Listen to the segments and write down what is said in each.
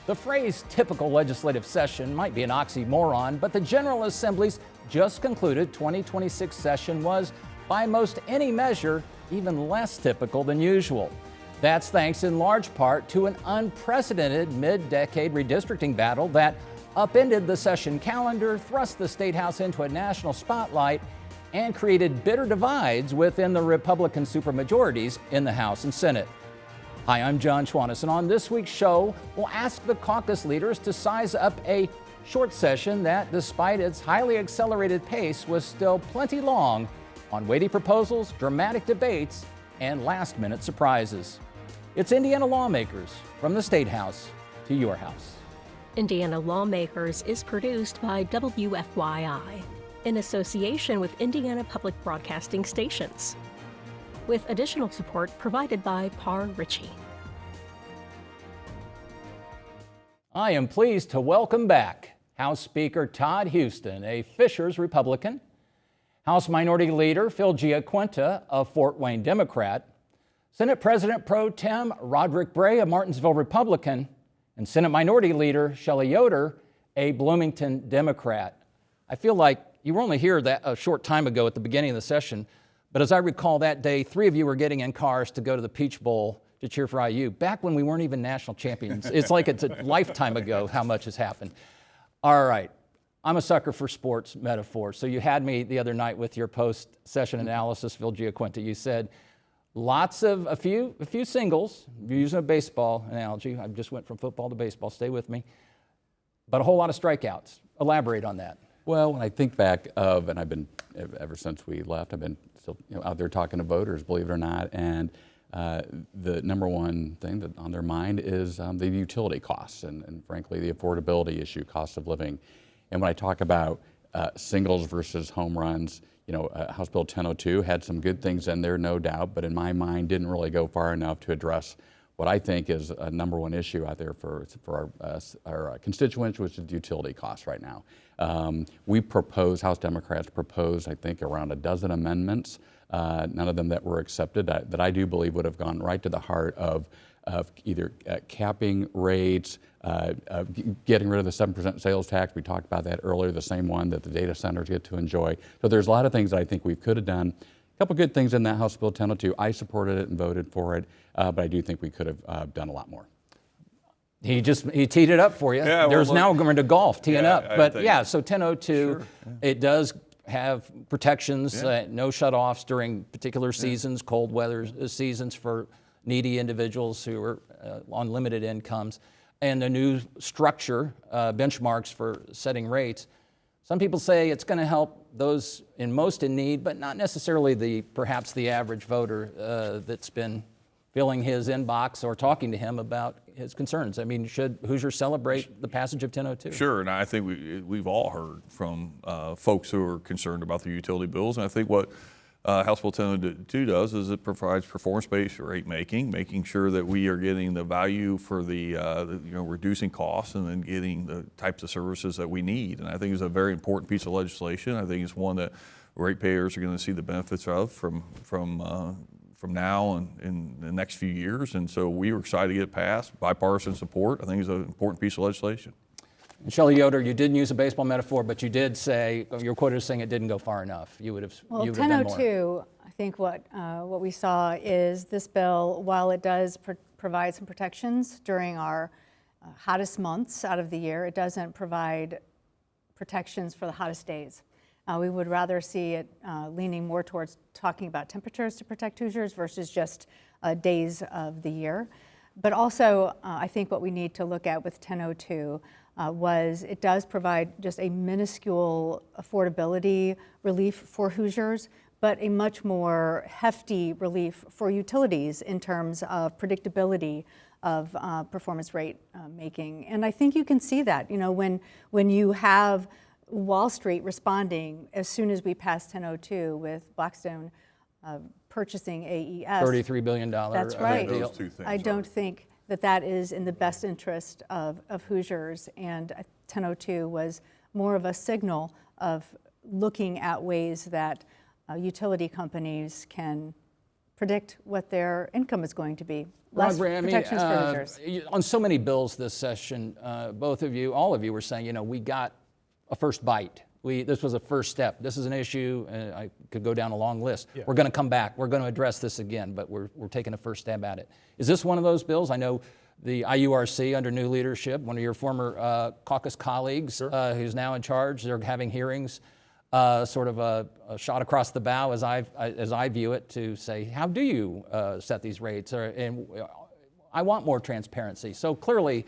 The phrase typical legislative session might be an oxymoron, but the General Assembly's just concluded 2026 session was, by most any measure, even less typical than usual. That's thanks in large part to an unprecedented mid-decade redistricting battle that upended the session calendar, thrust the State House into a national spotlight, and created bitter divides within the Republican supermajorities in the House and Senate. Hi, I'm John Schwannis, and on this week's show, we'll ask the caucus leaders to size up a short session that, despite its highly accelerated pace, was still plenty long on weighty proposals, dramatic debates, and last-minute surprises. It's Indiana Lawmakers, from the State House to your house. Indiana Lawmakers is produced by WFYI in association with Indiana Public Broadcasting Stations, with additional support provided by Par Ritchie. I am pleased to welcome back House Speaker Todd Huston, a Fishers Republican, House Minority Leader Phil GiaQuinta, a Fort Wayne Democrat, Senate President Pro Tem Rodric Bray, a Martinsville Republican, and Senate Minority Leader Shelli Yoder, a Bloomington Democrat. I feel like you were only here a short time ago at the beginning of the session, but as I recall that day, 3 of you were getting in cars to go to the Peach Bowl to cheer for IU, back when we weren't even national champions. It's like it's a lifetime ago how much has happened. All right, I'm a sucker for sports metaphors. So you had me the other night with your post-session analysis, Phil GiaQuinta. You said a few singles, you're using a baseball analogy. I just went from football to baseball, stay with me, but a whole lot of strikeouts. Elaborate on that. Well, when I think back of, and I've been, ever since we left, I've been still out there talking to voters, believe it or not, and the number one thing that on their mind is the utility costs and frankly the affordability issue, cost of living. And when I talk about singles versus home runs, House Bill 1002 had some good things in there, no doubt, but in my mind didn't really go far enough to address what I think is a number one issue out there for our constituents, which is utility costs right now. House Democrats proposed, I think, around a dozen amendments, none of them that were accepted, that I do believe would have gone right to the heart of either capping rates, getting rid of the 7% sales tax. We talked about that earlier, the same one that the data centers get to enjoy. So there's a lot of things that I think we could have done. A couple good things in that House Bill 1002. I supported it and voted for it, but I do think we could have done a lot more. He teed it up for you. Yeah, There's now going to golf, teeing up. But so 1002, sure, it does have protections, no shutoffs during particular seasons, cold weather seasons for needy individuals who are on limited incomes, and the new structure, benchmarks for setting rates. Some people say it's going to help those most in need, but not necessarily perhaps the average voter that's been filling his inbox or talking to him about his concerns. I mean, should Hoosiers celebrate the passage of 1002? Sure, and I think we've all heard from folks who are concerned about the utility bills, and I think what House Bill 1002 does is it provides performance-based rate making sure that we are getting the value for the reducing costs and then getting the types of services that we need. And I think it's a very important piece of legislation. I think it's one that ratepayers are going to see the benefits of from now and in the next few years. And so we were excited to get it passed, bipartisan support. I think it's an important piece of legislation. And Shelli Yoder, you didn't use a baseball metaphor, but you did say, your quote is saying it didn't go far enough. You would have done more. 1002, I think what we saw is this bill, while it does provide some protections during our hottest months out of the year, it doesn't provide protections for the hottest days. We would rather see it leaning more towards talking about temperatures to protect Hoosiers versus just days of the year. But also, I think what we need to look at with 1002 was it does provide just a minuscule affordability relief for Hoosiers, but a much more hefty relief for utilities in terms of predictability of performance rate making. And I think you can see that, when you have Wall Street responding as soon as we passed 1002 with Blackstone purchasing AES. $33 billion. That's right. Those two things I don't think that is in the best interest of Hoosiers, and 1002 was more of a signal of looking at ways that utility companies can predict what their income is going to be less Rodric, protections for Hoosiers. On so many bills this session, both of you, all of you were saying, we got a first bite. This was a first step. This is an issue, and I could go down a long list. Yeah. We're going to come back. We're going to address this again, but we're taking a first stab at it. Is this one of those bills? I know the IURC under new leadership, one of your former caucus colleagues, sure, who's now in charge, they're having hearings, sort of a shot across the bow as I view it, to say, how do you set these rates? And I want more transparency. So clearly,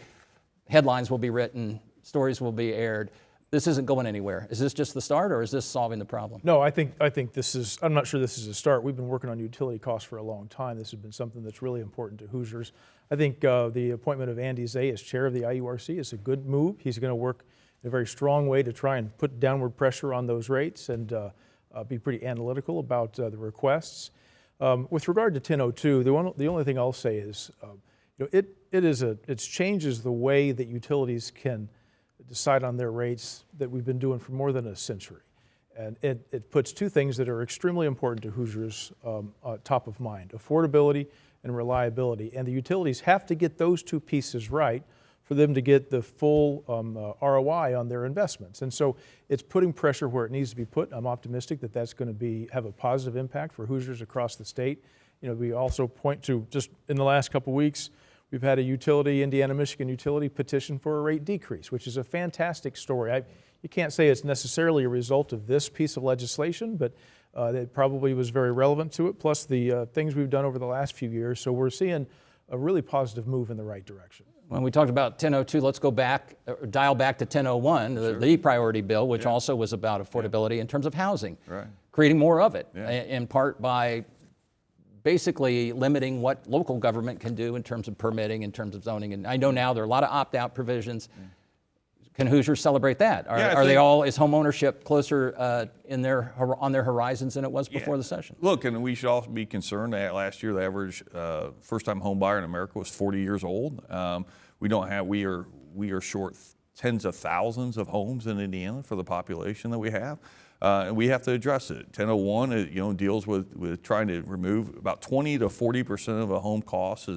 headlines will be written, stories will be aired. This isn't going anywhere. Is this just the start, or is this solving the problem? No, I think this is, I'm not sure this is a start. We've been working on utility costs for a long time. This has been something that's really important to Hoosiers. I think the appointment of Andy Zay as chair of the IURC is a good move. He's going to work in a very strong way to try and put downward pressure on those rates and be pretty analytical about the requests. With regard to 1002, the only thing I'll say is, it changes the way that utilities can decide on their rates that we've been doing for more than a century. And it puts two things that are extremely important to Hoosiers top of mind: affordability and reliability. And the utilities have to get those two pieces right for them to get the full ROI on their investments. And so it's putting pressure where it needs to be put. I'm optimistic that that's going to have a positive impact for Hoosiers across the state. We also point to, just in the last couple of weeks, we've had a utility, Indiana-Michigan utility, petition for a rate decrease, which is a fantastic story. You can't say it's necessarily a result of this piece of legislation, but it probably was very relevant to it, plus the things we've done over the last few years. So we're seeing a really positive move in the right direction. When we talked about 1002, let's go back, dial back to 1001, sure, the priority bill, which also was about affordability in terms of housing, right, creating more of it, in part by basically limiting what local government can do in terms of permitting, in terms of zoning. And I know now there are a lot of opt-out provisions. Can Hoosiers celebrate that? Is home ownership closer on their horizons than it was before the session? Look, and we should also be concerned that last year the average first-time home buyer in America was 40 years old. We are short tens of thousands of homes in Indiana for the population that we have. And we have to address it. 1001, deals with trying to remove about 20 to 40% of a home cost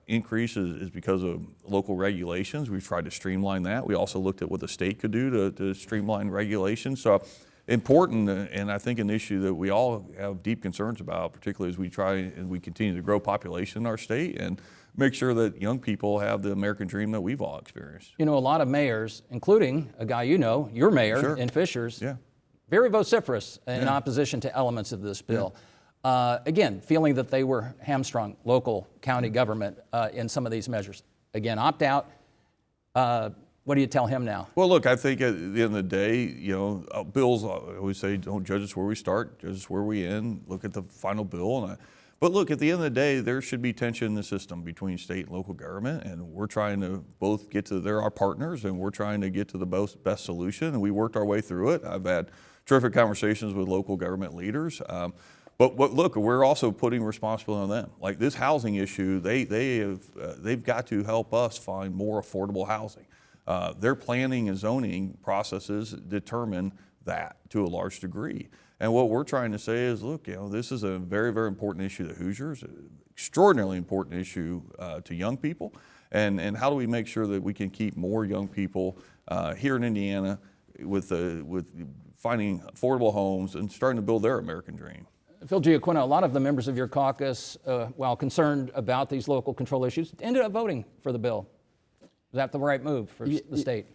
increase is because of local regulations. We've tried to streamline that. We also looked at what the state could do to streamline regulations. So important, and I think an issue that we all have deep concerns about, particularly as we try and we continue to grow population in our state and make sure that young people have the American dream that we've all experienced. A lot of mayors, including a guy your mayor, sure, in Fishers, very vociferous in opposition to elements of this bill. Again, feeling that they were hamstrung, local, county government, in some of these measures. Again, opt-out. What do you tell him now? Well, look, I think at the end of the day, bills, I always say, don't judge us where we start, judge us where we end, look at the final bill. But look, at the end of the day, there should be tension in the system between state and local government, and we're trying to both they're our partners, and we're trying to get to the best solution, and we worked our way through it. I've had terrific conversations with local government leaders. But look, we're also putting responsibility on them. Like this housing issue, they've got to help us find more affordable housing. Their planning and zoning processes determine that to a large degree. And what we're trying to say is, look, this is a very, very important issue to Hoosiers, extraordinarily important issue to young people. And how do we make sure that we can keep more young people here in Indiana with finding affordable homes and starting to build their American dream? Phil GiaQuinta, a lot of the members of your caucus, while concerned about these local control issues, ended up voting for the bill. Is that the right move for the state?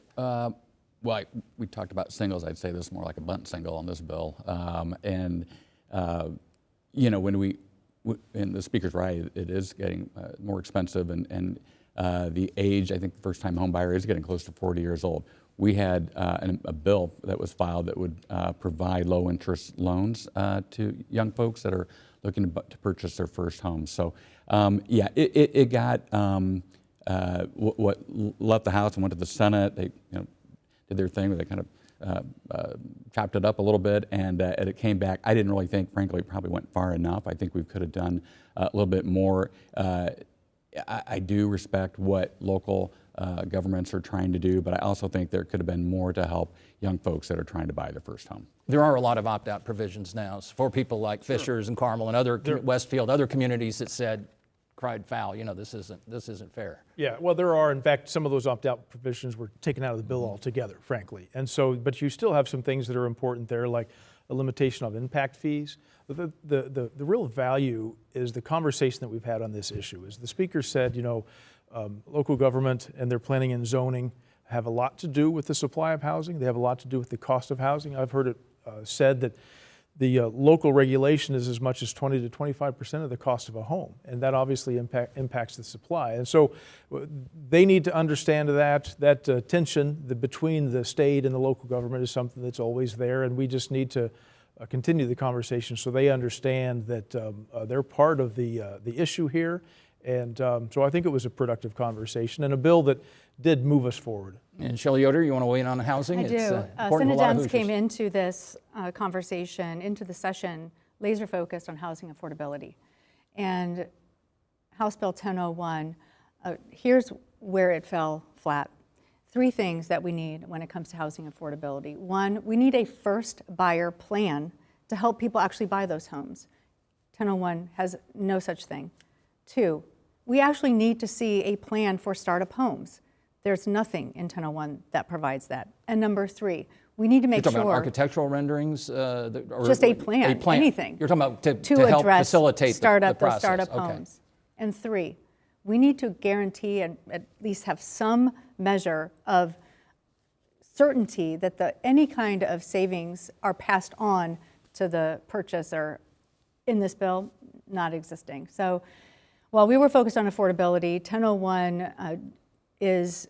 Well, we talked about singles. I'd say this is more like a bunt single on this bill. And the speaker's right, it is getting more expensive, and the age, I think the first-time home buyer is getting close to 40 years old. We had a bill that was filed that would provide low-interest loans to young folks that are looking to purchase their first home. So, it got what left the House and went to the Senate. They did their thing, they kind of chopped it up a little bit, and it came back. I didn't really think, frankly, it probably went far enough. I think we could have done a little bit more. I do respect what local governments are trying to do, but I also think there could have been more to help young folks that are trying to buy their first home. There are a lot of opt-out provisions now for people like Fishers and Carmel and other Westfield, other communities that cried foul. You know, this isn't fair. Yeah, well, there are, in fact, some of those opt-out provisions were taken out of the bill altogether, frankly. And so, but you still have some things that are important there, like a limitation of impact fees. The real value is the conversation that we've had on this issue. As the speaker said, you know, local government and their planning and zoning have a lot to do with the supply of housing. They have a lot to do with the cost of housing. I've heard it said that the local regulation is as much as 20 to 25% of the cost of a home, and that obviously impacts the supply. And so they need to understand that tension between the state and the local government is something that's always there, and we just need to continue the conversation so they understand that they're part of the issue here. And so I think it was a productive conversation and a bill that did move us forward. And Shelli Yoder, you want to weigh in on housing? I do. Senate Dems came into this conversation, into the session, laser focused on housing affordability. And House Bill 1001, here's where it fell flat. 3 things that we need when it comes to housing affordability. 1, we need a first buyer plan to help people actually buy those homes. 1001 has no such thing. 2, we actually need to see a plan for startup homes. There's nothing in 1001 that provides that. And number 3, we need to make sure. You're talking about architectural renderings? Or just a plan, anything. You're talking about to help facilitate the process. Startup homes. And 3, we need to guarantee and at least have some measure of certainty that any kind of savings are passed on to the purchaser. In this bill, not existing. So while we were focused on affordability, 1001 is,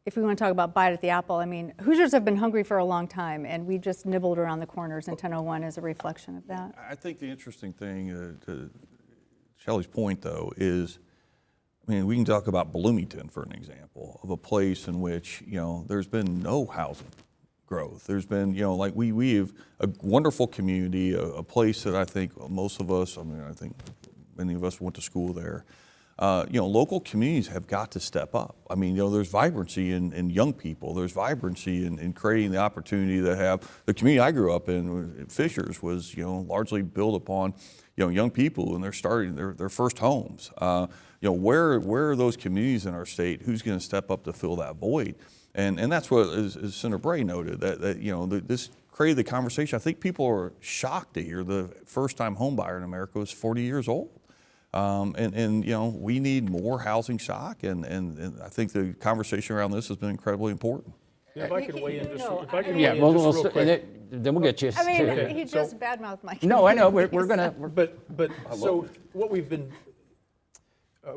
if we want to talk about bite at the apple, I mean, Hoosiers have been hungry for a long time, and we just nibbled around the corners, and 1001 is a reflection of that. I think the interesting thing, to Shelli's point, though, is, I mean, we can talk about Bloomington, for an example, of a place in which, you know, there's been no housing growth. There's been, you know, like we have a wonderful community, a place that I think most of us, I mean, I think many of us went to school there. You know, local communities have got to step up. I mean, you know, there's vibrancy in young people. There's vibrancy in creating the opportunity to have, the community I grew up in, Fishers, was, you know, largely built upon, you know, young people and they're starting their first homes. You know, where are those communities in our state? Who's going to step up to fill that void? And that's what, as Senator Bray noted, that you know, this created the conversation. I think people are shocked to hear the first-time home buyer in America was 40 years old. And you know, we need more housing stock, and I think the conversation around this has been incredibly important. If I could weigh in just, if I could Yeah, weigh in just real then quick. we'll get you. I mean, he just badmouthed my community. No, I know, we're gonna. But so what we've been,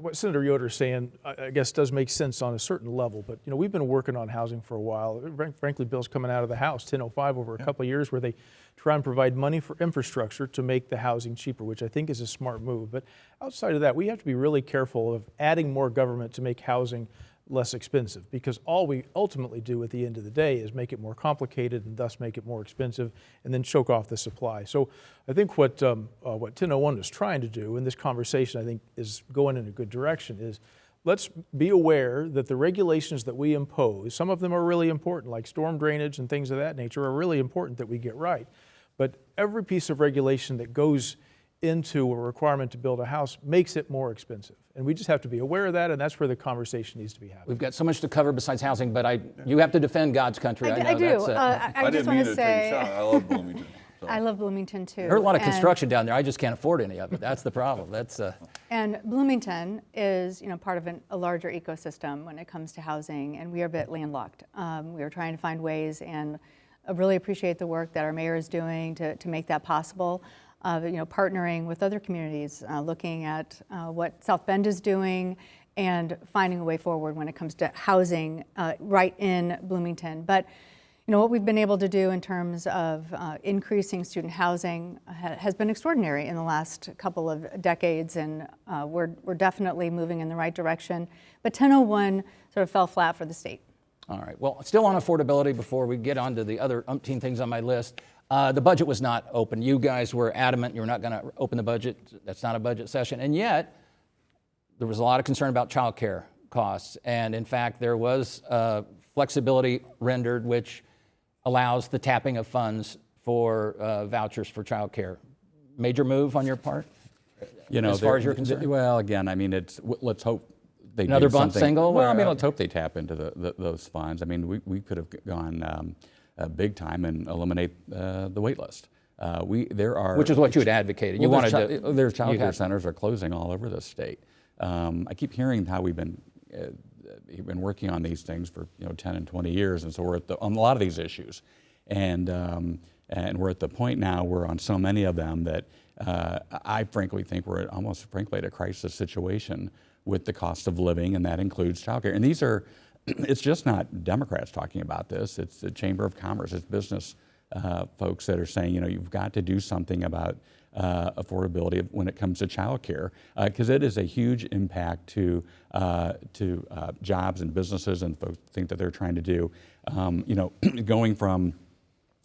what Senator Yoder is saying, I guess does make sense on a certain level. But you know, we've been working on housing for a while. Frankly, bills coming out of the House, 1005 over a couple of years, where they try and provide money for infrastructure to make the housing cheaper, which I think is a smart move. But outside of that, we have to be really careful of adding more government to make housing less expensive, because all we ultimately do at the end of the day is make it more complicated and thus make it more expensive and then choke off the supply. So I think what 1001 is trying to do, and this conversation I think is going in a good direction, is let's be aware that the regulations that we impose, some of them are really important, like storm drainage and things of that nature, are really important that we get right. But every piece of regulation that goes into a requirement to build a house makes it more expensive. And we just have to be aware of that, and that's where the conversation needs to be happening. We've got so much to cover besides housing, but you have to defend God's country. I do. I just want to say, I love Bloomington. So. I love Bloomington too. There's a lot of construction down there. I just can't afford any of it. That's the problem. And Bloomington is, you know, part of a larger ecosystem when it comes to housing, and we are a bit landlocked. We are trying to find ways, and I really appreciate the work that our mayor is doing to make that possible. You know, partnering with other communities, looking at what South Bend is doing, and finding a way forward when it comes to housing right in Bloomington. But you know, what we've been able to do in terms of increasing student housing has been extraordinary in the last couple of decades, and we're definitely moving in the right direction. But 1001 sort of fell flat for the state. All right. Well, still on affordability before we get on to the other umpteen things on my list. The budget was not open. You guys were adamant you were not going to open the budget. That's not a budget session. And yet, there was a lot of concern about child care costs. And in fact, there was flexibility rendered, which allows the tapping of funds for vouchers for child care. Major move on your part, as far as you're concerned? Well, again, I mean, let's hope they Another do bump something. single? Well, I mean, let's hope they tap into those funds. I mean, we could have gone big time and eliminate the wait list. Which is what you had advocated. You wanted to. There's child care centers are closing all over the state. I keep hearing how we've been working on these things for 10 and 20 years, and so we're on a lot of these issues, and we're at the point now where on so many of them that I frankly think we're almost frankly at a crisis situation with the cost of living, and that includes child care. And these are, it's just not Democrats talking about this. It's the Chamber of Commerce, it's business folks that are saying, you've got to do something about affordability when it comes to child care, because it is a huge impact to jobs and businesses and folks think that they're trying to do. Going from,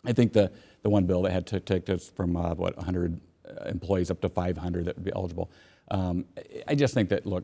I think the one bill that had to take us from 100 employees up to 500 that would be eligible. I just think that, look,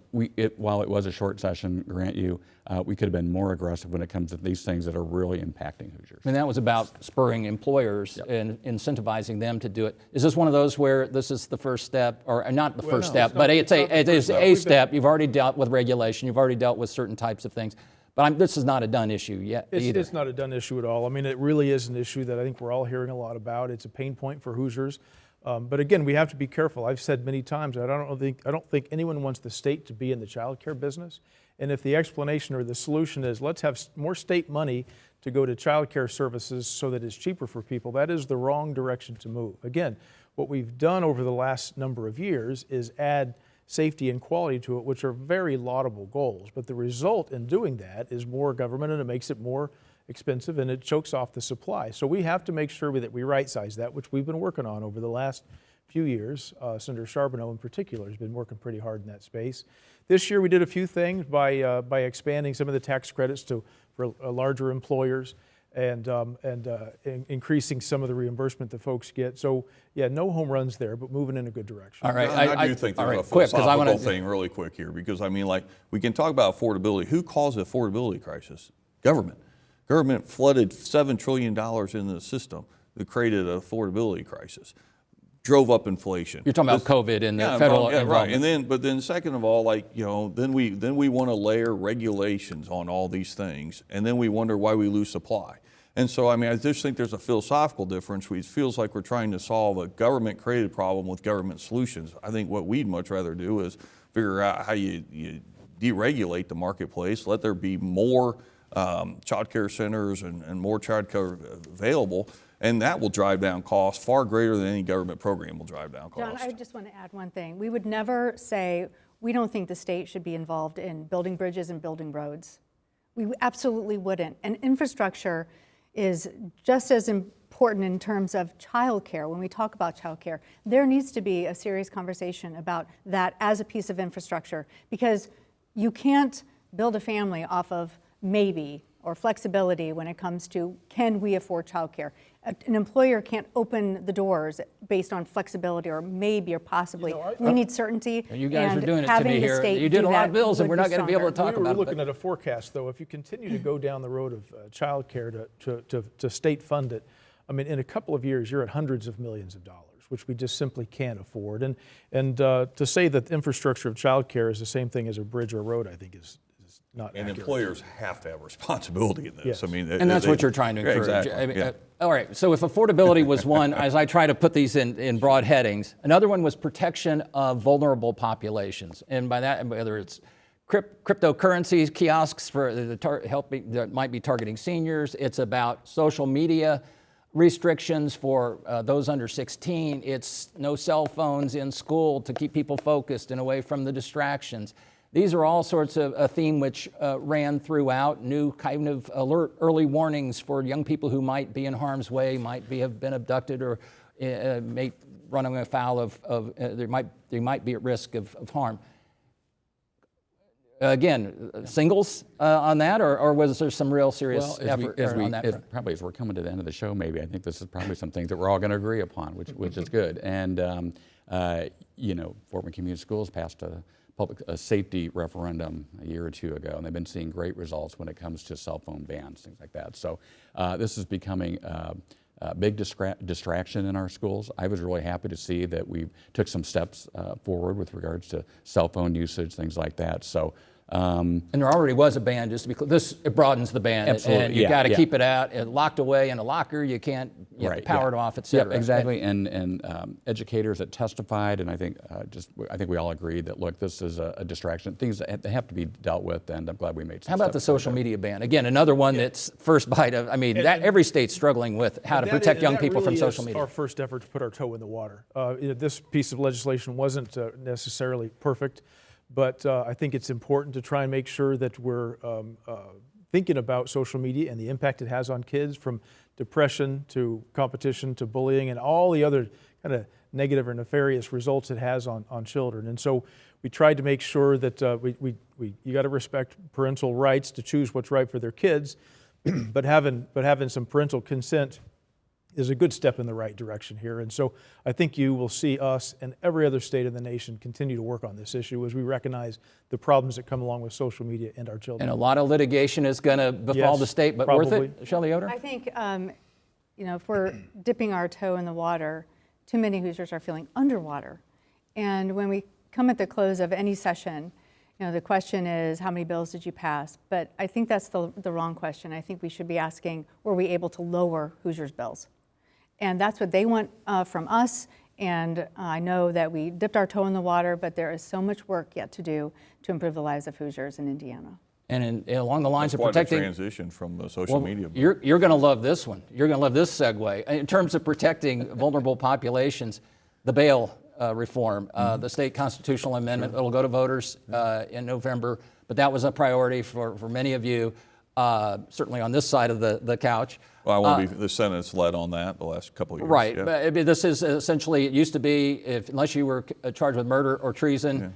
while it was a short session, grant you, we could have been more aggressive when it comes to these things that are really impacting Hoosiers. And that was about spurring employers and incentivizing them to do it. Is this one of those where this is the first step, or not the first step, but it is a step? You've already dealt with regulation. You've already dealt with certain types of things. But this is not a done issue yet either. It's not a done issue at all. I mean, it really is an issue that I think we're all hearing a lot about. It's a pain point for Hoosiers. But again, we have to be careful. I've said many times that I don't think anyone wants the state to be in the child care business. And if the explanation or the solution is let's have more state money to go to child care services so that it's cheaper for people, that is the wrong direction to move. Again, what we've done over the last number of years is add safety and quality to it, which are very laudable goals. But the result in doing that is more government, and it makes it more expensive, and it chokes off the supply. So we have to make sure that we right-size that, which we've been working on over the last few years. Senator Charbonneau in particular has been working pretty hard in that space. This year we did a few things by expanding some of the tax credits for larger employers and increasing some of the reimbursement that folks get. So yeah, no home runs there, but moving in a good direction. All right, I do think there's a philosophical thing really quick here, because I mean, like, we can talk about affordability. Who caused the affordability crisis? Government. Government flooded $7 trillion into the system that created an affordability crisis, drove up inflation. You're talking about COVID and the federal involvement. Right. But then second of all, then we want to layer regulations on all these things, and then we wonder why we lose supply. And so, I mean, I just think there's a philosophical difference. It feels like we're trying to solve a government-created problem with government solutions. I think what we'd much rather do is figure out how you deregulate the marketplace, let there be more child care centers and more child care available, and that will drive down costs far greater than any government program will drive down costs. John, I just want to add one thing. We would never say we don't think the state should be involved in building bridges and building roads. We absolutely wouldn't. And infrastructure is just as important in terms of child care. When we talk about child care, there needs to be a serious conversation about that as a piece of infrastructure, because you can't build a family off of maybe or flexibility when it comes to can we afford childcare. An employer can't open the doors based on flexibility or maybe or possibly. We need certainty. You guys and are doing it to having me the here. state You did do a lot of that bills, and would we're not going to be able to talk about it. We're looking at a forecast, though. If you continue to go down the road of child care to state fund it, I mean, in a couple of years, you're at hundreds of millions of dollars, which we just simply can't afford. And to say that the infrastructure of child care is the same thing as a bridge or a road, I think is not And accurate. employers have to have responsibility in this. Yes. I mean, And that's what you're trying to encourage. Exactly. I mean, yeah. all right, so if affordability was one, as I try to put these in broad headings, another one was protection of vulnerable populations. And by that, whether it's cryptocurrencies, kiosks for that might be targeting seniors, it's about social media restrictions for those under 16, it's no cell phones in school to keep people focused and away from the distractions. These are all sorts of a theme which ran throughout, new kind of early warnings for young people who might be in harm's way, have been abducted, or may running afoul of they might be at risk of harm. Again, singles on that, or was there some real serious effort on that front? Probably as we're coming to the end of the show, maybe I think this is probably some things that we're all going to agree upon, which is good. And Fort Wayne Community Schools passed public safety referendum a year or two ago, and they've been seeing great results when it comes to cell phone bans, things like that. So this is becoming a big distraction in our schools. I was really happy to see that we took some steps forward with regards to cell phone usage, things like that. So. And there already was a ban, just to be clear. It broadens the ban. Absolutely, and you yeah, got to yeah. keep it out, locked away in a locker. You can't Right, power yeah. it off, et cetera. Yep, exactly. And educators that testified, and I think we all agreed that, look, this is a distraction. Things that have to be dealt with, and I'm glad we made some How about the steps social forward. media ban? Again, another one that's first bite of. I mean, every state's struggling with how to protect young people from social media. Our first effort to put our toe in the water. This piece of legislation wasn't necessarily perfect, but I think it's important to try and make sure that we're thinking about social media and the impact it has on kids, from depression to competition to bullying and all the other kind of negative or nefarious results it has on children. And so we tried to make sure that you got to respect parental rights to choose what's right for their kids, but having some parental consent is a good step in the right direction here. And so I think you will see us and every other state in the nation continue to work on this issue as we recognize the problems that come along with social media and our children. And a lot of litigation is going to befall Yes, the state, but probably. worth it, Shelli Yoder? I think, if we're dipping our toe in the water, too many Hoosiers are feeling underwater. And when we come at the close of any session, the question is, how many bills did you pass? But I think that's the wrong question. I think we should be asking, were we able to lower Hoosiers' bills? And that's what they want from us. And I know that we dipped our toe in the water, but there is so much work yet to do to improve the lives of Hoosiers in Indiana. And along the lines of Quite a protecting. transition from the social media. You're going to love this one. You're going to love this segue. In terms of protecting vulnerable populations, the bail reform, the state constitutional amendment, it'll go to voters in November, but that was a priority for many of you, certainly on this side of the couch. Well, I won't be, the Senate's led on that the last couple of years. Right, yeah. but I mean, this is essentially, it used to be, unless you were charged with murder or treason,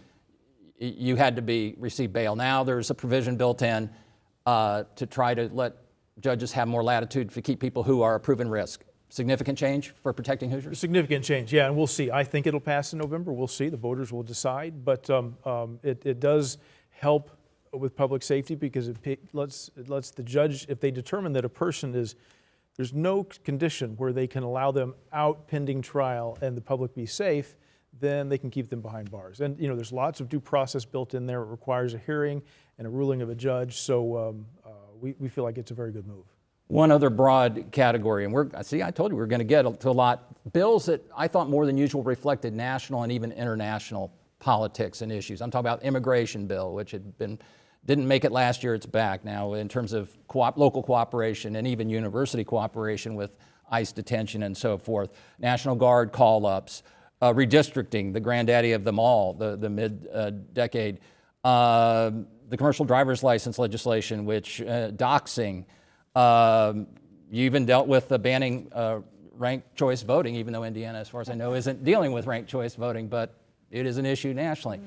you had to receive bail. Now there's a provision built in to try to let judges have more latitude to keep people who are a proven risk. Significant change for protecting Hoosiers? Significant change, yeah, and we'll see. I think it'll pass in November. We'll see. The voters will decide. But it does help with public safety because it lets the judge, if they determine that a person there's no condition where they can allow them out pending trial and the public be safe, then they can keep them behind bars. And there's lots of due process built in there. It requires a hearing and a ruling of a judge. So we feel like it's a very good move. One other broad category, and I told you we were going to get to a lot. Bills that I thought more than usual reflected national and even international politics and issues. I'm talking about immigration bill, which didn't make it last year, it's back now in terms of local cooperation and even university cooperation with ICE detention and so forth. National Guard call-ups, redistricting, the granddaddy of them all, the mid-decade. The commercial driver's license legislation, which doxing. You even dealt with the banning ranked choice voting, even though Indiana, as far as I know, isn't dealing with ranked choice voting, but it is an issue nationally.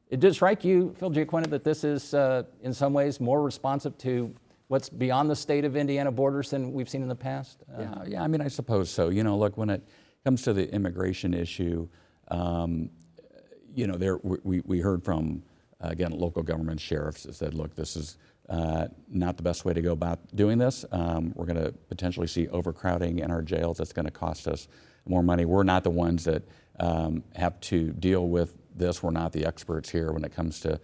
It did strike you, Phil GiaQuinta, that this is in some ways more responsive to what's beyond the state of Indiana borders than we've seen in the past? Yeah, I mean, I suppose so. Look, when it comes to the immigration issue, we heard from, again, local government sheriffs that said, look, this is not the best way to go about doing this. We're going to potentially see overcrowding in our jails. That's going to cost us more money. We're not the ones that have to deal with this. We're not the experts here when it comes to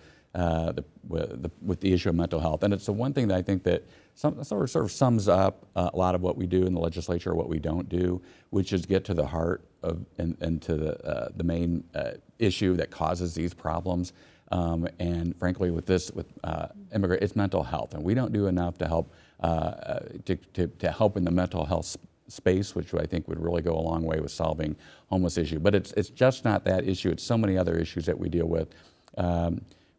with the issue of mental health. And it's the one thing that I think that sort of sums up a lot of what we do in the legislature, what we don't do, which is get to the heart of and to the main issue that causes these problems. And frankly, with it's mental health, and we don't do enough to help to help in the mental health space, which I think would really go a long way with solving homeless issue. But it's just not that issue. It's so many other issues that we deal with.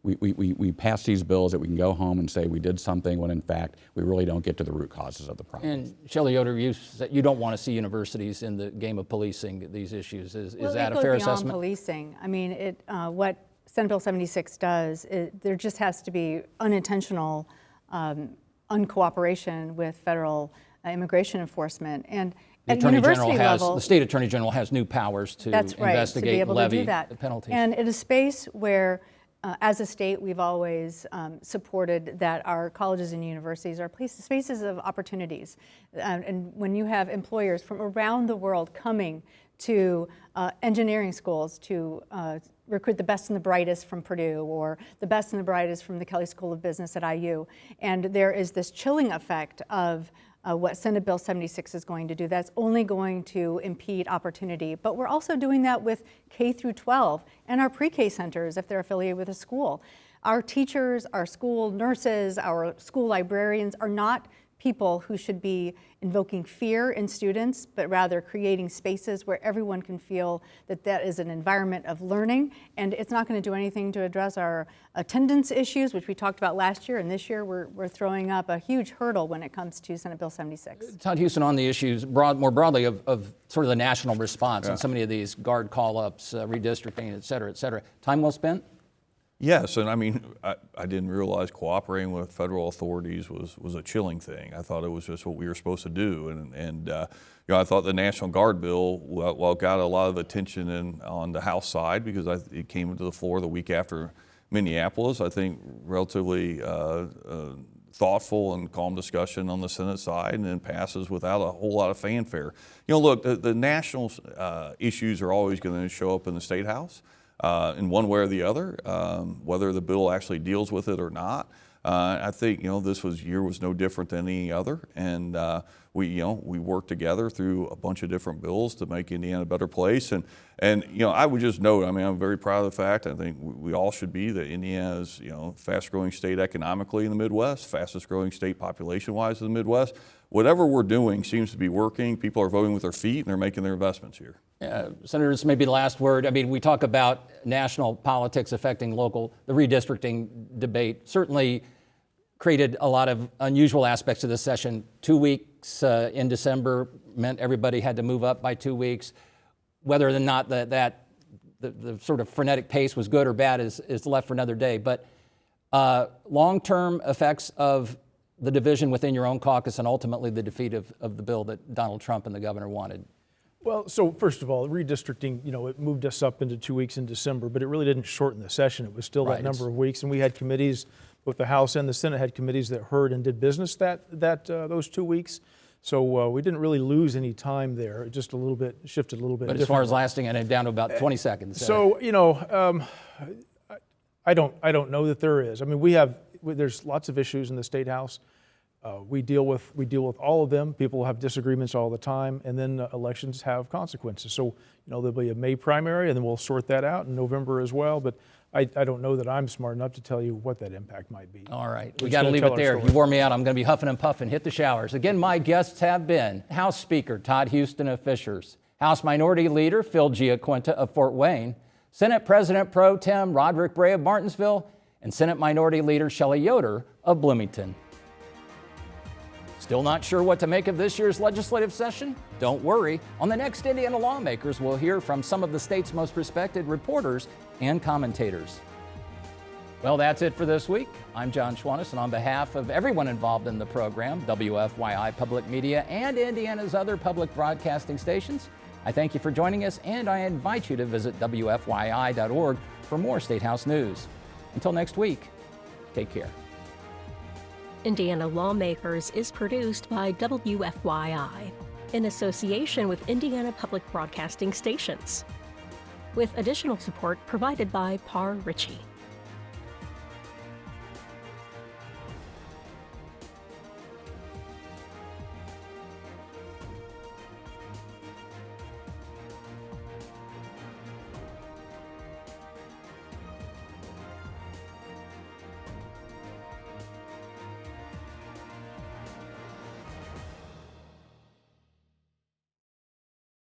We pass these bills that we can go home and say we did something when in fact we really don't get to the root causes of the problem. And Shelli Yoder, you said you don't want to see universities in the game of policing these issues. Is that a fair it goes beyond assessment? Policing. I mean, what Senate Bill 76 does, there just has to be unintentional uncooperation with federal immigration enforcement. And at university level, the state attorney general has new powers to that's right, investigate to be able and levy to do that. the penalties. And in a space where as a state, we've always supported that our colleges and universities are spaces of opportunities. And when you have employers from around the world coming to engineering schools to recruit the best and the brightest from Purdue, or the best and the brightest from the Kelley School of Business at IU, and there is this chilling effect of what Senate Bill 76 is going to do, that's only going to impede opportunity. But we're also doing that with K through 12 and our pre-K centers if they're affiliated with a school. Our teachers, our school nurses, our school librarians are not people who should be invoking fear in students, but rather creating spaces where everyone can feel that that is an environment of learning. And it's not going to do anything to address our attendance issues, which we talked about last year, and this year we're throwing up a huge hurdle when it comes to Senate Bill 76. Todd Huston, on the issues more broadly of sort of the national response on so many of these guard call-ups, redistricting, et cetera, time well spent? Yes, and I mean, I didn't realize cooperating with federal authorities was a chilling thing. I thought it was just what we were supposed to do, and you know, I thought the National Guard bill, while it got a lot of attention on the House side because it came to the floor the week after Minneapolis, I think relatively thoughtful and calm discussion on the Senate side, and then passes without a whole lot of fanfare. You know, look, the national issues are always going to show up in the State House. In one way or the other, whether the bill actually deals with it or not. I think this year was no different than any other, and we worked together through a bunch of different bills to make Indiana a better place. And I would just note, I mean, I'm very proud of the fact, I think we all should be, that Indiana is fast growing state economically in the Midwest, fastest growing state population wise in the Midwest. Whatever we're doing seems to be working. People are voting with their feet and they're making their investments here. Senator, this may be the last word. I mean, we talk about national politics affecting local, the redistricting debate certainly created a lot of unusual aspects of this session. 2 weeks in December meant everybody had to move up by 2 weeks. Whether or not the sort of frenetic pace was good or bad is left for another day. But long-term effects of the division within your own caucus and ultimately the defeat of the bill that Donald Trump and the governor wanted. Well, so first of all, redistricting, it moved us up into 2 weeks in December, but it really didn't shorten the session. It was still that number of weeks, and we had committees, both the House and the Senate had committees that heard and did business those 2 weeks. So we didn't really lose any time there. It just shifted a little bit. But as far as lasting, and down to about 20 seconds. So I don't know that there is. I mean, there's lots of issues in the State House. We deal with all of them. People have disagreements all the time, and then elections have consequences. So there'll be a May primary, and then we'll sort that out in November as well. But I don't know that I'm smart enough to tell you what that impact might be. All right, we got to leave it there. You wore me out. I'm going to be huffing and puffing. Hit the showers. Again, my guests have been House Speaker Todd Huston of Fishers, House Minority Leader Phil GiaQuinta of Fort Wayne, Senate President Pro Tem Rodric Bray of Martinsville, and Senate Minority Leader Shelli Yoder of Bloomington. Still not sure what to make of this year's legislative session? Don't worry. On the next Indiana Lawmakers, we'll hear from some of the state's most respected reporters and commentators. Well, that's it for this week. I'm John Schwannis, and on behalf of everyone involved in the program, WFYI Public Media and Indiana's other public broadcasting stations, I thank you for joining us, and I invite you to visit WFYI.org for more State House news. Until next week, take care. Indiana Lawmakers is produced by WFYI in association with Indiana Public Broadcasting Stations, with additional support provided by Par Ritchie.